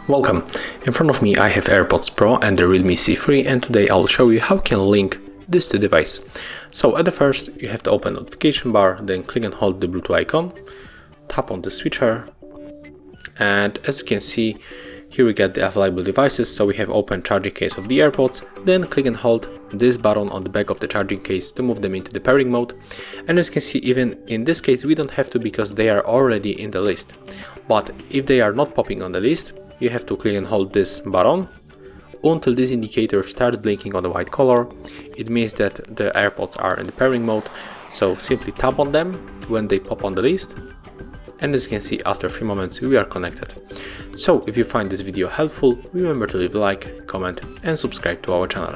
Welcome! In front of me I have AirPods Pro and the Realme C3, and today I'll show you how you can link this to device. So at the first you have to open notification bar, then click and hold the Bluetooth icon, tap on the switcher, and as you can see here we get the available devices. So we have open charging case of the AirPods, then click and hold this button on the back of the charging case to move them into the pairing mode. And as you can see, even in this case we don't have to because they are already in the list. But if they are not popping on the list, you have to click and hold this button until this indicator starts blinking on the white color. It means that the AirPods are in the pairing mode, so simply tap on them when they pop on the list, and as you can see, after a few moments we are connected. So if you find this video helpful, remember to leave a like, comment and subscribe to our channel.